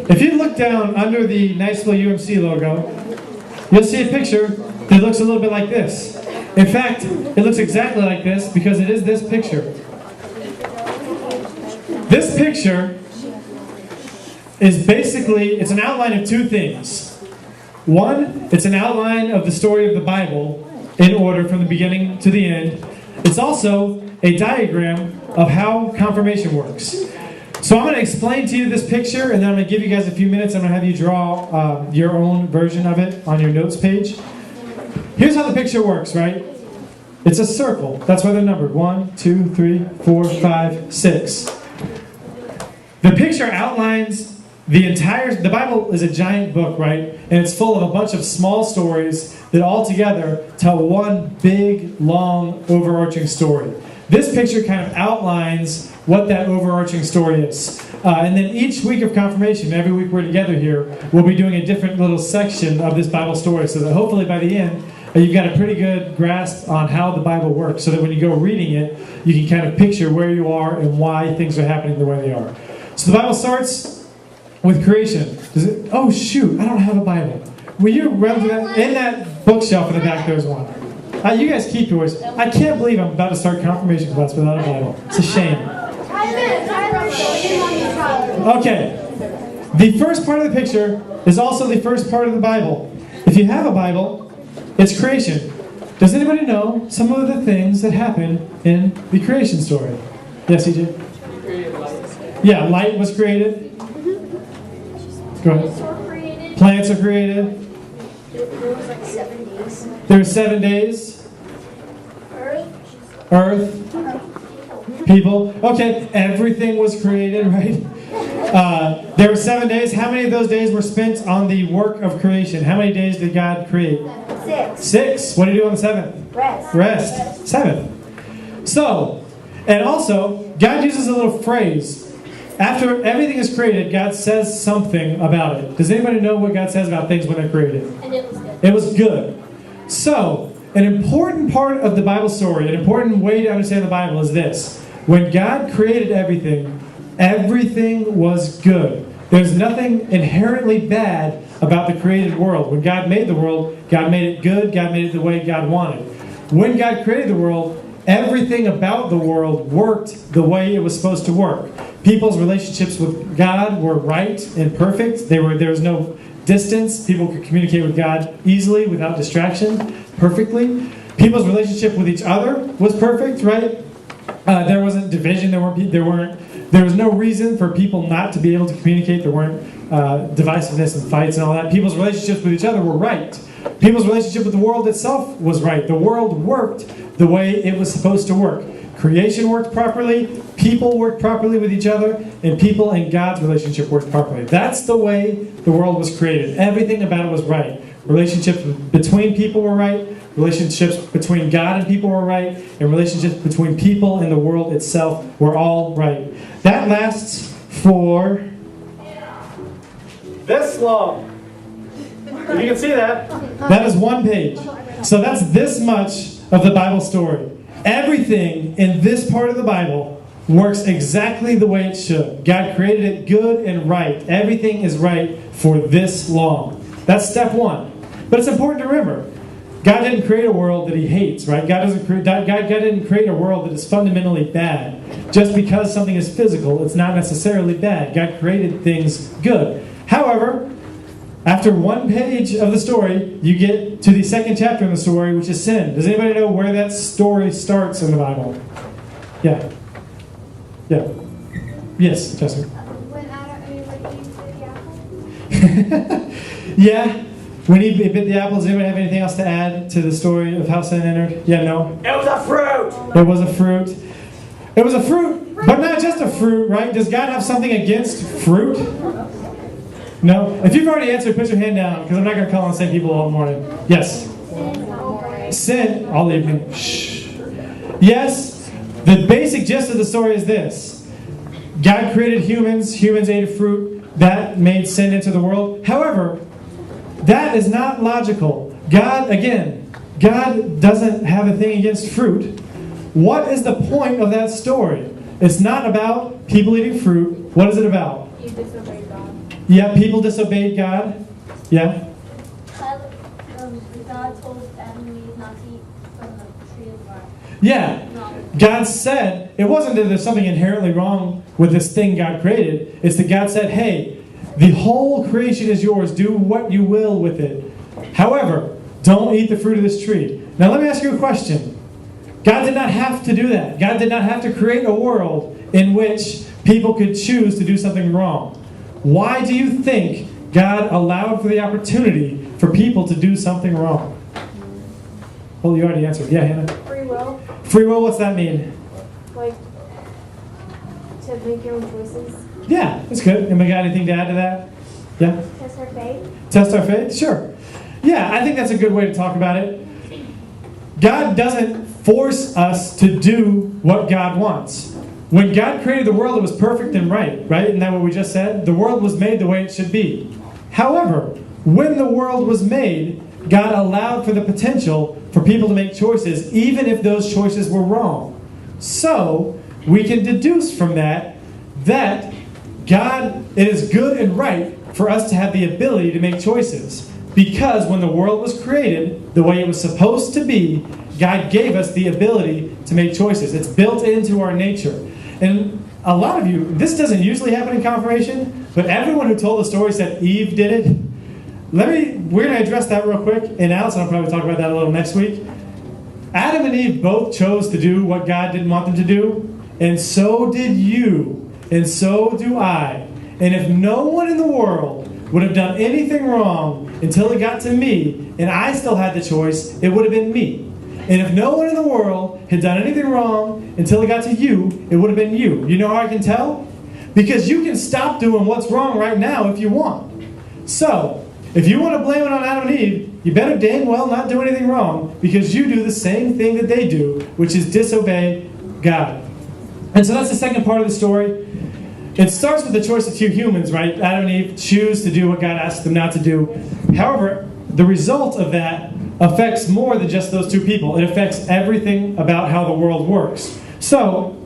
If you look down under the Niceville UMC logo, you'll see a picture that looks a little bit like this. In fact, it looks exactly like this because it is this picture. This picture is basically, it's an outline of two things. One, it's an outline of the story of the Bible in order from the beginning to the end. It's also a diagram of how confirmation works. So I'm going to explain to you this picture, and then I'm going to give you guys a few minutes. I'm going to have you draw your own version of it on your notes page. Here's how the picture works, right? It's a circle. That's why they're numbered. 1, 2, 3, 4, 5, 6. The picture outlines the Bible is a giant book, right? And it's full of a bunch of small stories that all together tell one big, long, overarching story. This picture kind of outlines what that overarching story is. And then each week of confirmation, every week we're together here, we'll be doing a different little section of this Bible story so that hopefully by the end, you've got a pretty good grasp on how the Bible works so that when you go reading it, you can kind of picture where you are and why things are happening the way they are. So the Bible starts with creation. Oh shoot, I don't have a Bible. Will you run to that? In that bookshelf in the back, there's one. You guys keep yours. I can't believe I'm about to start confirmation class without a Bible. It's a shame. Okay. The first part of the picture is also the first part of the Bible. If you have a Bible, it's creation. Does anybody know some of the things that happen in the creation story? Yes, EJ? Yeah, light was created. Go ahead. Plants are created. There was like 7 days. There were 7 days. Earth. People. Okay, everything was created, right? There were 7 days. How many of those days were spent on the work of creation? How many days did God create? 6. 6. What did he do on the 7th? Rest. 7. So, and also, God uses a little phrase. After everything is created, God says something about it. Does anybody know what God says about things when they're created? And it was good. It was good. So, an important part of the Bible story, an important way to understand the Bible is this. When God created everything, everything was good. There's nothing inherently bad about the created world. When God made the world, God made it good. God made it the way God wanted. When God created the world, everything about the world worked the way it was supposed to work. People's relationships with God were right and perfect. There was no distance. People could communicate with God easily without distraction, perfectly. People's relationship with each other was perfect, right? There wasn't division. There was no reason for people not to be able to communicate. There weren't divisiveness and fights and all that. People's relationships with each other were right. People's relationship with the world itself was right. The world worked the way it was supposed to work. Creation worked properly, people worked properly with each other, and people and God's relationship worked properly. That's the way the world was created. Everything about it was right. Relationships between people were right, relationships between God and people were right, and relationships between people and the world itself were all right. That lasts for this long. If you can see that, that is one page. So that's this much of the Bible story. Everything in this part of the Bible works exactly the way it should. God created it good and right. Everything is right for this long. That's step one. But it's important to remember, God didn't create a world that he hates, right? God didn't create a world that is fundamentally bad. Just because something is physical, it's not necessarily bad. God created things good. However, after one page of the story, you get to the second chapter in the story, which is sin. Does anybody know where that story starts in the Bible? Yeah. Yeah. Yes, Jessica. When Eve bit the apple? Yeah. When he bit the apple, does anybody have anything else to add to the story of how sin entered? Yeah, no? It was a fruit! It was a fruit. It was a fruit, but not just a fruit, right? Does God have something against fruit? No? If you've already answered, put your hand down, because I'm not going to call on the same people all morning. Yes? Sin, all evening. Shh. Yes, the basic gist of the story is this. God created humans. Humans ate a fruit. That made sin into the world. However, that is not logical. God doesn't have a thing against fruit. What is the point of that story? It's not about people eating fruit. What is it about? You disobeyed God. Yeah, people disobeyed God. Yeah. God told Adam and Eve not to eat from the tree of life. Yeah. No. God said, it wasn't that there's something inherently wrong with this thing God created. It's that God said, hey, the whole creation is yours. Do what you will with it. However, don't eat the fruit of this tree. Now let me ask you a question. God did not have to do that. God did not have to create a world in which people could choose to do something wrong. Why do you think God allowed for the opportunity for people to do something wrong? Well, you already answered. Yeah, Hannah? Free will, Free will, what's that mean? like to make your own choices. Yeah, that's good. Anybody got anything to add to that? Yeah? Test our faith. Test our faith? Sure. Yeah, I think that's a good way to talk about it. God doesn't force us to do what God wants. When God created the world, it was perfect and right? Isn't that what we just said? The world was made the way it should be. However, when the world was made, God allowed for the potential for people to make choices, even if those choices were wrong. So, we can deduce from that God, it is good and right for us to have the ability to make choices. Because when the world was created the way it was supposed to be, God gave us the ability to make choices. It's built into our nature. And a lot of you, this doesn't usually happen in confirmation, but everyone who told the story said Eve did it. We're going to address that real quick, and Allison will probably talk about that a little next week. Adam and Eve both chose to do what God didn't want them to do, and so did you, and so do I. And if no one in the world would have done anything wrong until it got to me, and I still had the choice, it would have been me. And if no one in the world had done anything wrong until it got to you, it would have been you. You know how I can tell? Because you can stop doing what's wrong right now if you want. So, if you want to blame it on Adam and Eve, you better dang well not do anything wrong, because you do the same thing that they do, which is disobey God. And so that's the second part of the story. It starts with the choice of two humans, right? Adam and Eve choose to do what God asked them not to do. However, the result of that affects more than just those two people. It affects everything about how the world works. So,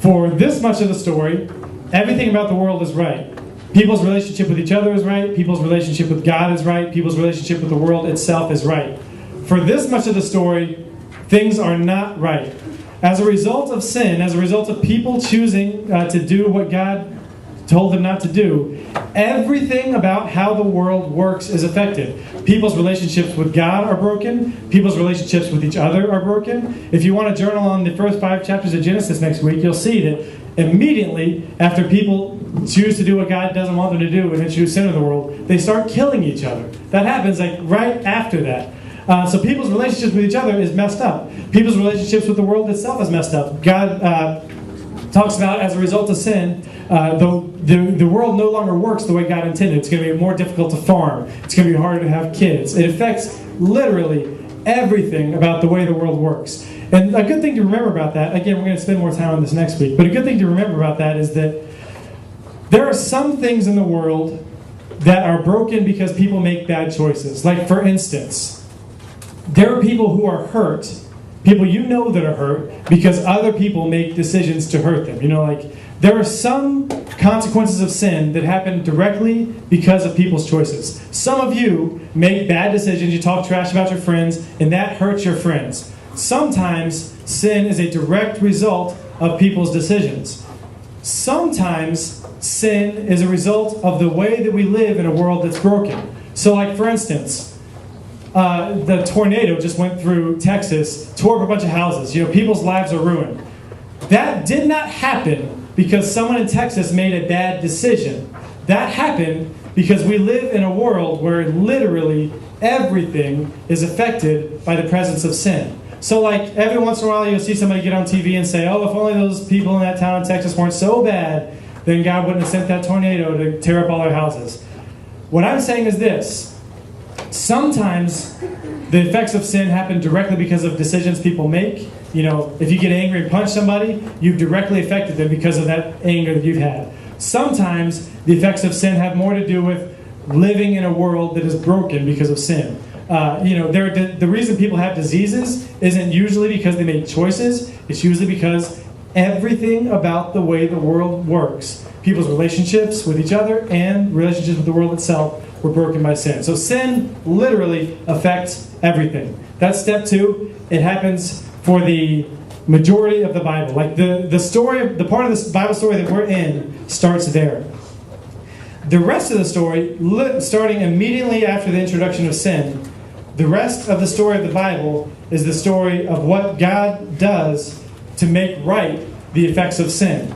for this much of the story, everything about the world is right. People's relationship with each other is right. People's relationship with God is right. People's relationship with the world itself is right. For this much of the story, things are not right. As a result of sin, as a result of people choosing to do what God told them not to do, everything about how the world works is affected. People's relationships with God are broken. People's relationships with each other are broken. If you want to journal on the first 5 chapters of Genesis next week, you'll see that immediately after people choose to do what God doesn't want them to do and introduce sin in the world, they start killing each other. That happens right after that. So people's relationships with each other is messed up. People's relationships with the world itself is messed up. God talks about, as a result of sin, the world no longer works the way God intended. It's going to be more difficult to farm. It's going to be harder to have kids. It affects literally everything about the way the world works. And a good thing to remember about that, again, we're going to spend more time on this next week, but a good thing to remember about that is that there are some things in the world that are broken because people make bad choices. Like, for instance, there are people who are hurt, people you know that are hurt, because other people make decisions to hurt them. There are some consequences of sin that happen directly because of people's choices. Some of you make bad decisions, you talk trash about your friends, and that hurts your friends. Sometimes sin is a direct result of people's decisions. Sometimes sin is a result of the way that we live in a world that's broken. So, like, for instance, the tornado just went through Texas, tore up a bunch of houses. People's lives are ruined. That did not happen because someone in Texas made a bad decision. That happened because we live in a world where literally everything is affected by the presence of sin. So, like, every once in a while you'll see somebody get on TV and say, oh, if only those people in that town in Texas weren't so bad, then God wouldn't have sent that tornado to tear up all their houses. What I'm saying is this. Sometimes the effects of sin happen directly because of decisions people make. If you get angry and punch somebody, you've directly affected them because of that anger that you've had. Sometimes the effects of sin have more to do with living in a world that is broken because of sin. The reason people have diseases isn't usually because they made choices. It's usually because everything about the way the world works, people's relationships with each other and relationships with the world itself, were broken by sin. So sin literally affects everything. That's step 2. It happens for the majority of the Bible. Like the story, the part of this Bible story that we're in starts there. The rest of the story, starting immediately after the introduction of sin, the rest of the story of the Bible is the story of what God does to make right the effects of sin.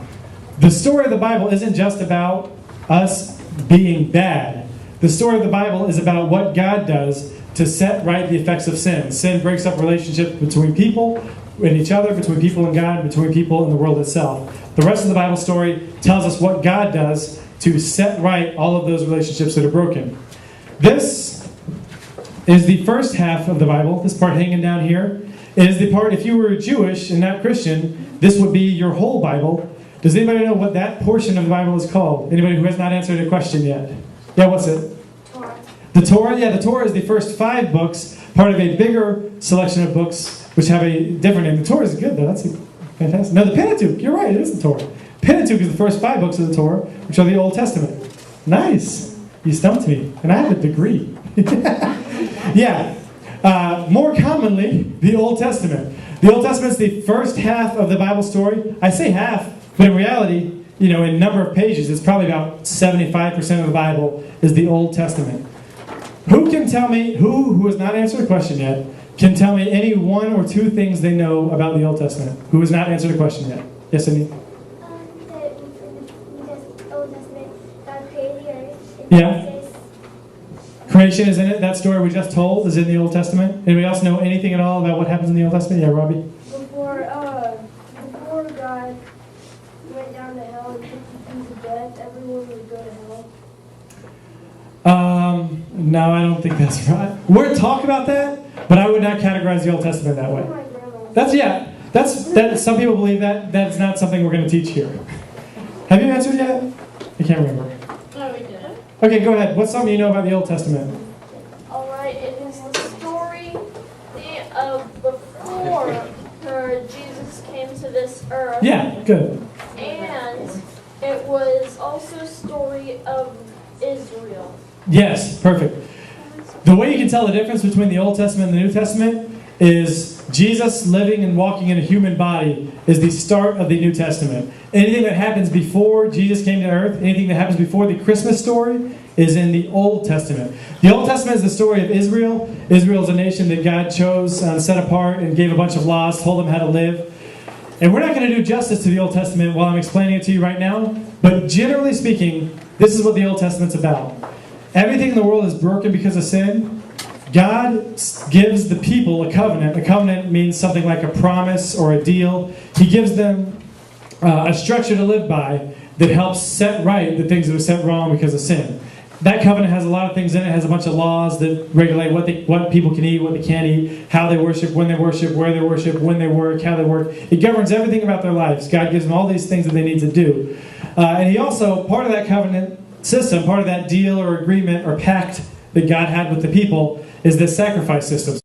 The story of the Bible isn't just about us being bad. The story of the Bible is about what God does to set right the effects of sin. Sin breaks up relationships between people and each other, between people and God, between people and the world itself. The rest of the Bible story tells us what God does to set right all of those relationships that are broken. This is the first half of the Bible, this part hanging down here. It is the part, if you were Jewish and not Christian, this would be your whole Bible. Does anybody know what that portion of the Bible is called? Anybody who has not answered a question yet? Yeah, what's it? Torah. The Torah? Yeah, the Torah is the first 5 books, part of a bigger selection of books which have a different name. The Torah is good, though. That's fantastic. No, the Pentateuch. You're right. It is the Torah. Pentateuch is the first 5 books of the Torah, which are the Old Testament. Nice. You stumped me. And I have a degree. Yeah. More commonly, the Old Testament. The Old Testament is the first half of the Bible story. I say half, but in reality, in number of pages, it's probably about 75% of the Bible is the Old Testament. Who can tell me, who has not answered a question yet, can tell me any 1 or 2 things they know about the Old Testament? Who has not answered a question yet? Yes, Cindy? The Old Testament, God created the earth. Yeah. Creation is in it. That story we just told is in the Old Testament. Anybody else know anything at all about what happens in the Old Testament? Yeah, Robbie? Before God went down to hell and took the keys of death, everyone would go to hell. No, I don't think that's right. We're talk about that, but I would not categorize the Old Testament that way. My grandma. That's some people believe that. That's not something we're going to teach here. Have you answered yet? I can't remember. No, we didn't. Okay, go ahead. What's something you know about the Old Testament? Alright, it is the story of before Jesus came to this earth. Yeah, good. And it was also a story of Israel. Yes, perfect. The way you can tell the difference between the Old Testament and the New Testament is Jesus living and walking in a human body is the start of the New Testament. Anything that happens before Jesus came to earth, anything that happens before the Christmas story is in the Old Testament. The Old Testament is the story of Israel. Israel is a nation that God chose, set apart, and gave a bunch of laws, told them how to live. And we're not going to do justice to the Old Testament while I'm explaining it to you right now, but generally speaking, this is what the Old Testament's about. Everything in the world is broken because of sin. God gives the people a covenant. A covenant means something like a promise or a deal. He gives them a structure to live by that helps set right the things that are set wrong because of sin. That covenant has a lot of things in it. It has a bunch of laws that regulate what people can eat, what they can't eat, how they worship, when they worship, where they worship, when they work, how they work. It governs everything about their lives. God gives them all these things that they need to do. And He also, part of that covenant system, part of that deal or agreement or pact that God had with the people is this sacrifice system.